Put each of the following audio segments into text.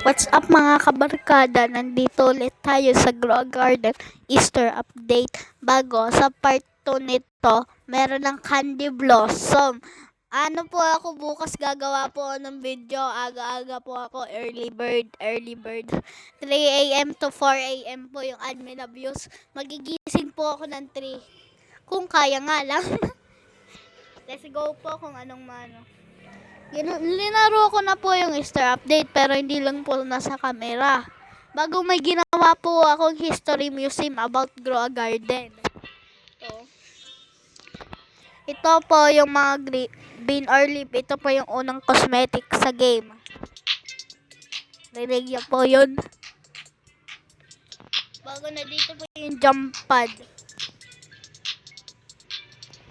What's up mga kabarkada? Nandito ulit tayo sa Grow Garden Easter Update. Bago sa part 2 nito, meron ng Candy Blossom. Ano po ako bukas gagawa po ng video. Aga-aga po ako, early bird. 3 a.m. to 4 a.m. po yung admin abuse. Magigising po ako ng 3. Kung kaya nga lang. Let's go po kung anong mano. Linaro ko na po yung Easter update pero hindi lang po nasa camera. Bago may ginawa po akong history museum about Grow a Garden. Ito po yung mga bean or leaf. Ito po yung unang cosmetic sa game. Rinig po yun. Bago na dito po yung jump pad.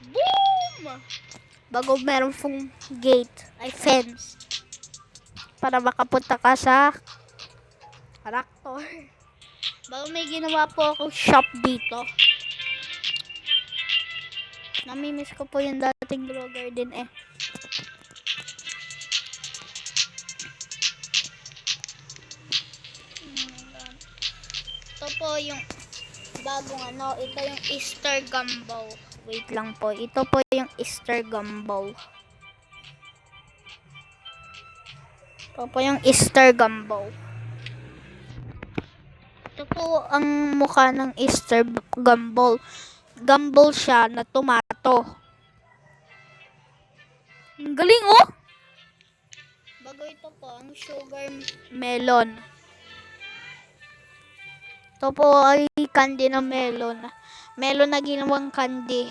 Boom! Bago meron pong gate ay fence para makapunta ka sa tractor. Bago may ginawa po akong shop dito. Namimiss ko po yung dating Grow Garden eh. Ito po yung bagong ano, ito yung Easter Gumball. Wait lang po, ito po yung Easter Gumball. Ito po yung Easter Gumball. Ito po ang mukha ng Easter Gumball. Gumball siya na tomato. Ang galing oh! Bago ito po ang sugar melon. Ito po ay candy na melon. Melon na ginawang candy.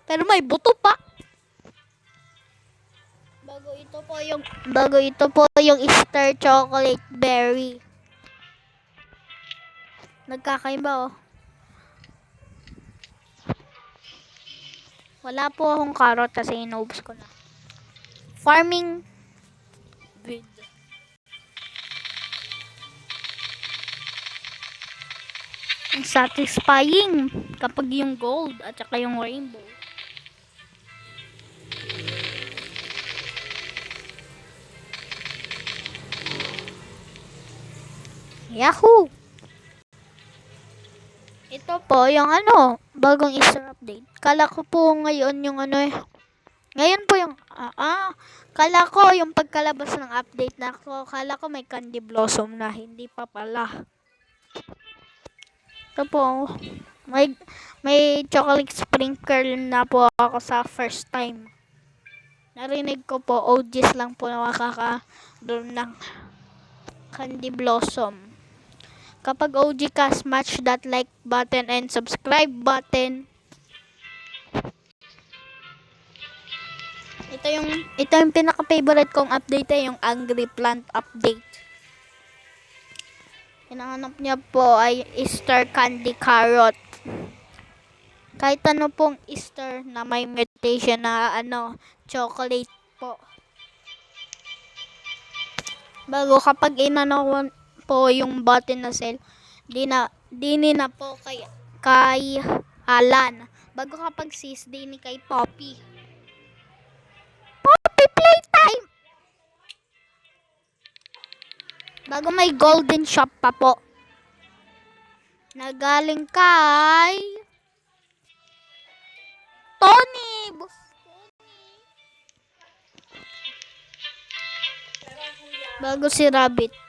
Pero may buto pa. Bago ito po yung Easter chocolate berry. Nagkakaiba oh. Wala po akong carrot kasi inubos ko na. Farming breed. Ang satisfying kapag yung gold at saka yung rainbow. Yahoo! Ito po yung ano, bagong Easter update. Kala ko po ngayon yung ano eh. Ngayon po yung, kala ko yung pagkalabas ng update na ako, kala ko may Candy Blossom na, hindi pa pala. Ito po, may chocolate sprinkle na po ako sa first time. Narinig ko po, OGs lang po na makaka-doon ng Candy Blossom. Kapag OG ka, smash that like button and subscribe button. Ito yung pinaka-favorite kong update ay yung Angry Plant update. Hinahanap niya po ay Easter Candy Carrot. Kahit ano pong Easter na may mutation na ano, chocolate po. Bago kapag inano po yung button na sale, di na po kay Alan. Bago kapag sis, di ni kay Poppy. Poppy playtime! Bago may golden shop pa po. Nagaling kay Tony! Bago si Rabbit.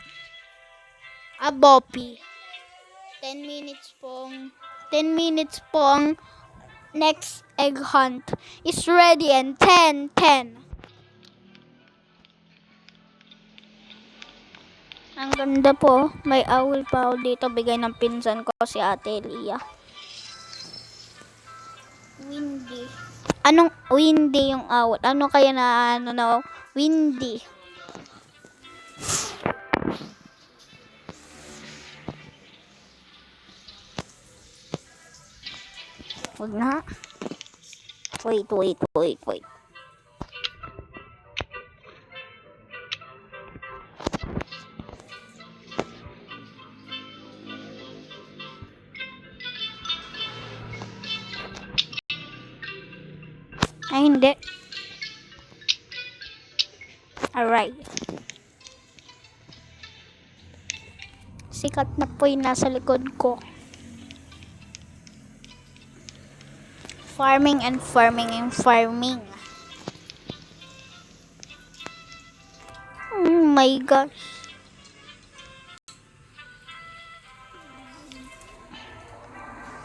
Boppy. 10 minutes pong next egg hunt is ready and 10. Ang ganda po. May owl pa ako dito. Bigay ng pinsan ko si Ate Lia. Windy. Anong windy yung owl? Ano kaya na windy? Huwag na. Wait. Ay, hindi. Alright. Sikat na po yung nasa likod ko. Farming and farming and farming. Oh my gosh.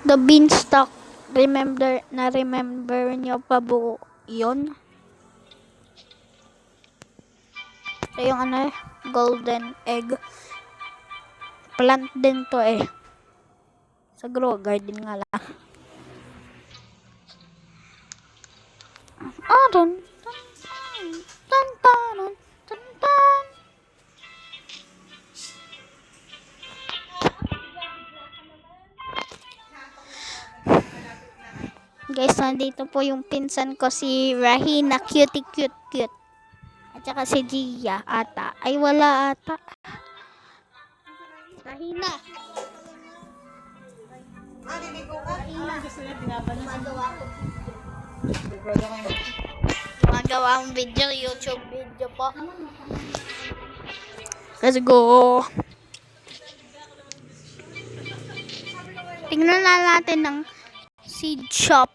The beanstalk. Remember nyo pa buo yun? Ito yung golden egg. Plant din to eh. Sa grow garden nga lang. Dun, dun, dun, dun, dun. Guys, nandito po yung pinsan ko si Rahina, cutie cute cute. At saka si Gia ata. Ay wala ata. Rahina. Magawa akong video, YouTube video po. Let's go. Tingnan na natin ng seed shop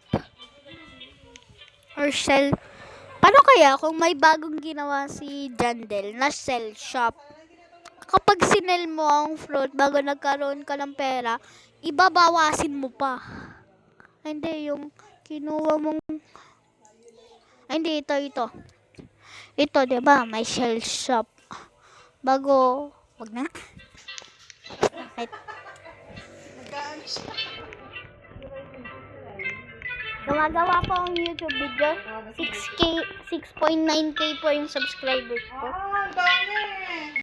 or shell. Paano kaya kung may bagong ginawa si Jandel na shell shop? Kapag sinel mo ang fruit bago nagkaroon ka ng pera, ibabawasin mo pa. Hindi, yung kinuha mong... Hindi, ito. Ito, diba? May shell shop. Bago... Wag na. Right. Gumagawa po ang YouTube video. 6.9k po yung subscribers ko. Ang dami!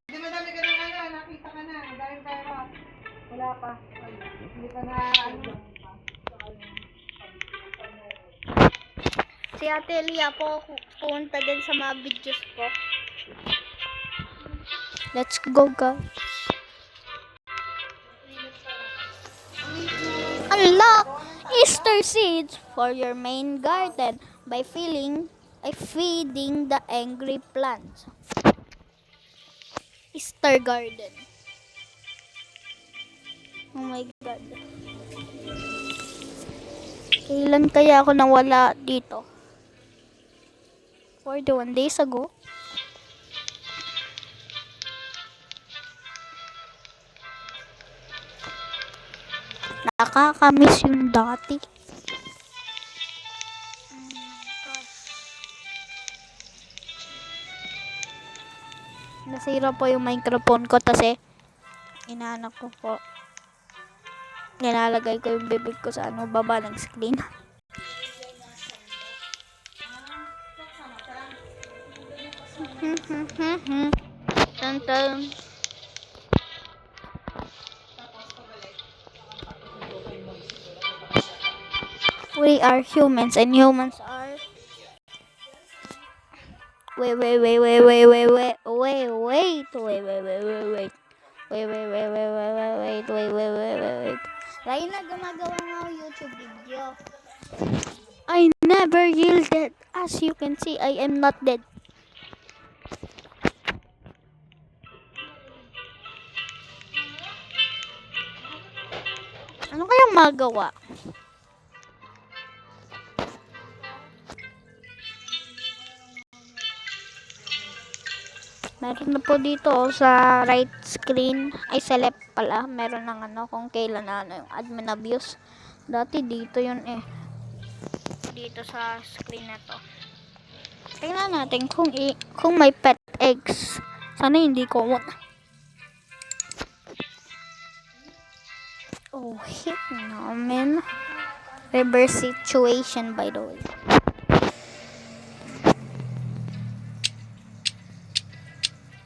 Hindi madami ka na nakita ka na. Ang daming pera. Wala pa. Hindi pa na Si Ate Lia po pumunta din sa mga videos ko. Let's go, guys. Unlock Easter seeds for your main garden by feeding the angry plants. Easter garden. Oh my God. Kailan kaya ako nawala dito? 41 days ago. Nakakamiss yung dati. Nasira po yung microphone ko kasi inaanak ko po. Nilalagay ko yung bibig ko sa baba ng screen. Tan. We are humans and humans are... Wait. Rahina, gumagawa nga ako YouTube video. I never yielded. As you can see, I am not dead. Ano kayang magawa? Meron na po dito sa right screen, ay sa left pala, meron ng kung kailan yung admin abuse. Dati dito yun eh. Dito sa screen na to. Tingnan natin kung may pet eggs. Sana hindi common. Oh, hit namin. Reverse situation by the way.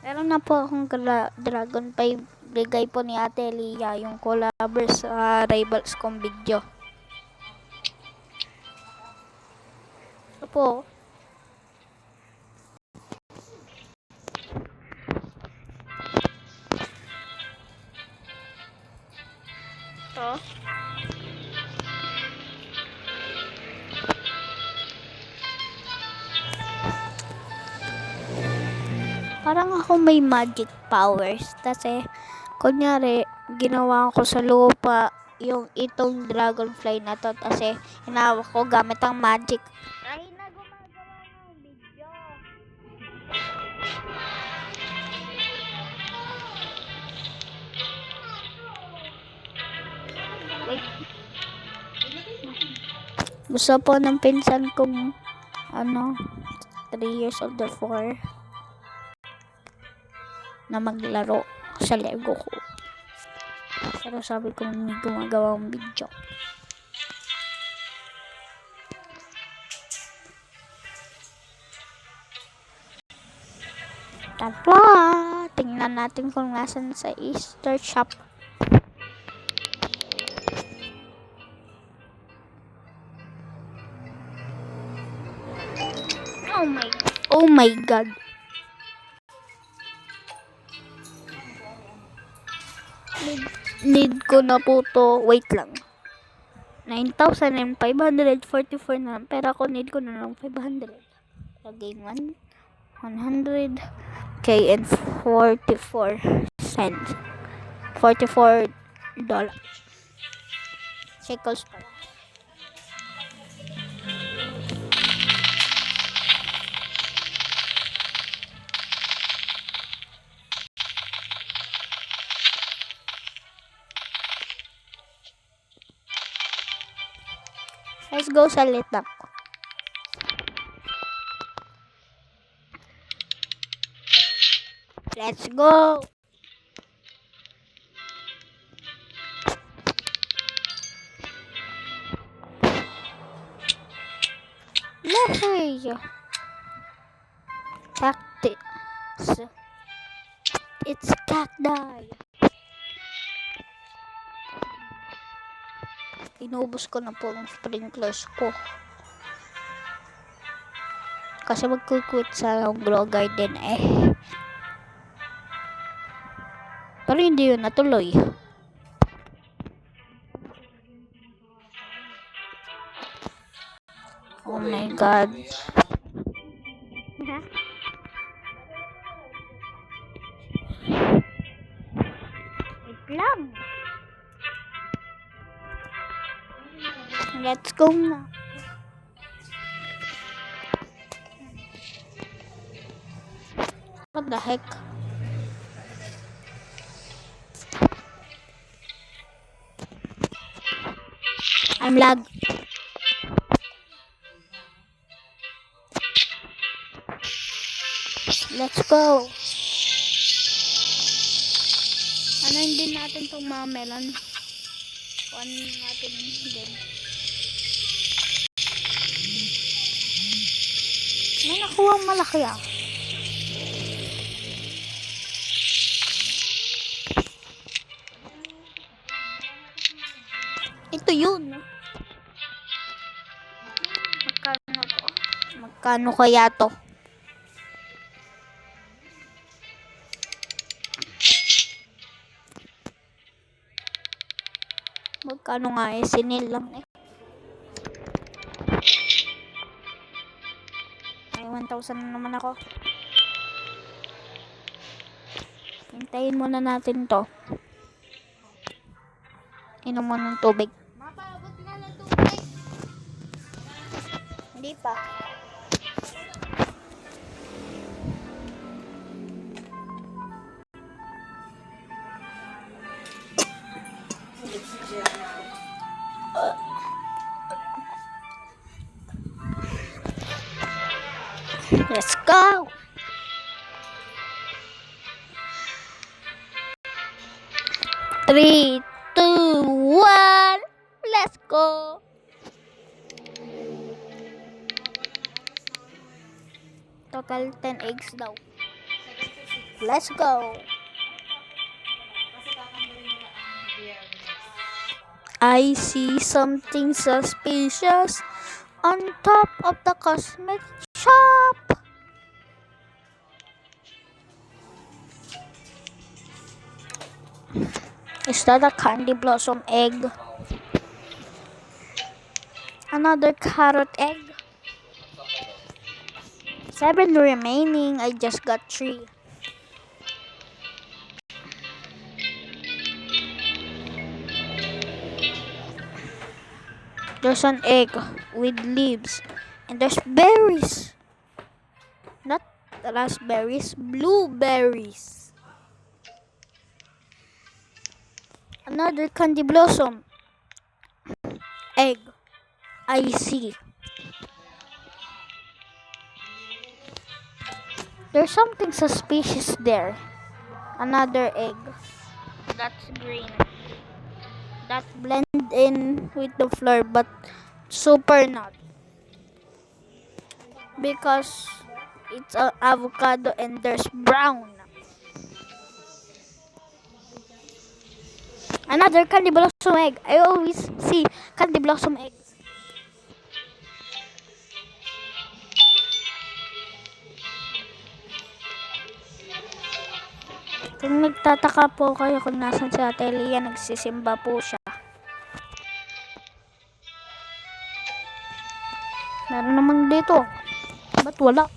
Meron na po akong dragon pa bigay po ni Ate Lia yung collaborator sa Rivals kong video. Ito po. Ito. Parang ako may magic powers kasi kunyari ginawa ko sa lupa yung itong dragonfly na to kasi hinawak ko gamit ang magic. Try na gumagawa ng video. Wait. Gusto po ng pinsan kong 3 years old or 4 na maglaro sa Lego ko. Pero sabi ko hindi gumagawa ng video. Tara! Tingnan natin kung nasan sa Easter shop. Oh my God. Need ko na po to. Wait lang. 9,544 na lang. Pero ako need ko na lang 500. Lagay 100 K and 44 cents. $44. Shekels pala. Let's go sa litap. Let's go. Lehay. Cactus. It's cacti. Inubos ko na po ang sprinklers ko. Kasi magkukwit sa grow garden eh. Pero hindi yun natuloy. Oh my God. Wait lang. Let's go na. What the heck? I'm lag. Let's go. Ano din natin itong mga melon? One natin din. May nakuha ang malaki ah. Ito yun. Magkano to? Magkano kaya to? Magkano nga eh? Sinil lang eh. Ay, 1,000 na naman ako. Hintayin muna natin to. Inom mo ng tubig. Mapaabot na ng tubig. Hindi pa. Let's go. Three, two, one. Let's go. Total 10 eggs daw. Let's go. I see something suspicious on top of the cosmetic shop. Is that a candy blossom egg? Another carrot egg? 7 remaining. I just got 3. There's an egg with leaves. And there's berries. Not raspberries, blueberries. Another candy blossom. Egg. I see. There's something suspicious there. Another egg. That's green. That blend in with the floor, but super not. Because it's an avocado and there's brown. Another candy blossom egg. I always see candy blossom eggs. Kung nagtataka po kayo kung nasan si Ate Lia, nagsisimba po siya. Meron naman dito. Ba't wala?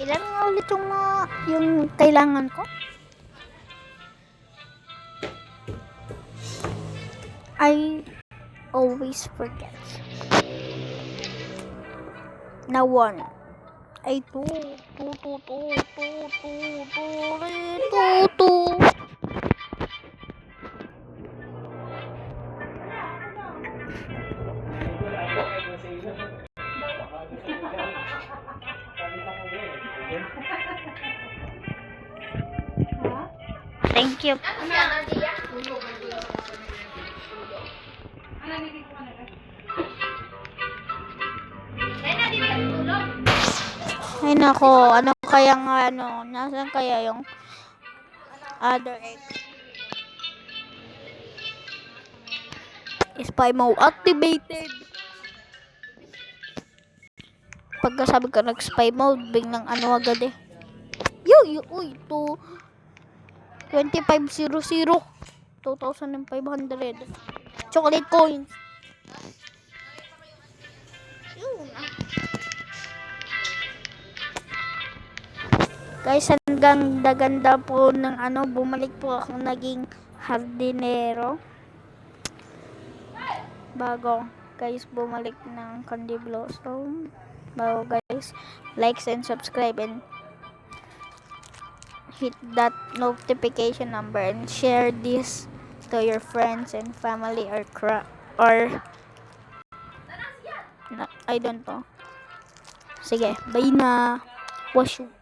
Ilan nga ulit yung kailangan ko? I always forget. Na 1. Ay 2. 2. Thank you. Ay nako, ano kaya nga nasan kaya yung other egg? Spy mode activated. Pagkasabi ko nag-spy mode, biglang agad eh. Uy, 2500. 2,500. Chocolate coins. Guys, hanggang ganda po ng bumalik po ako naging hardinero. Bago guys bumalik ng candy blossom. Bago guys, likes and subscribe and hit that notification number and share this to your friends and family or I don't know. Sige, bye na. Wash you.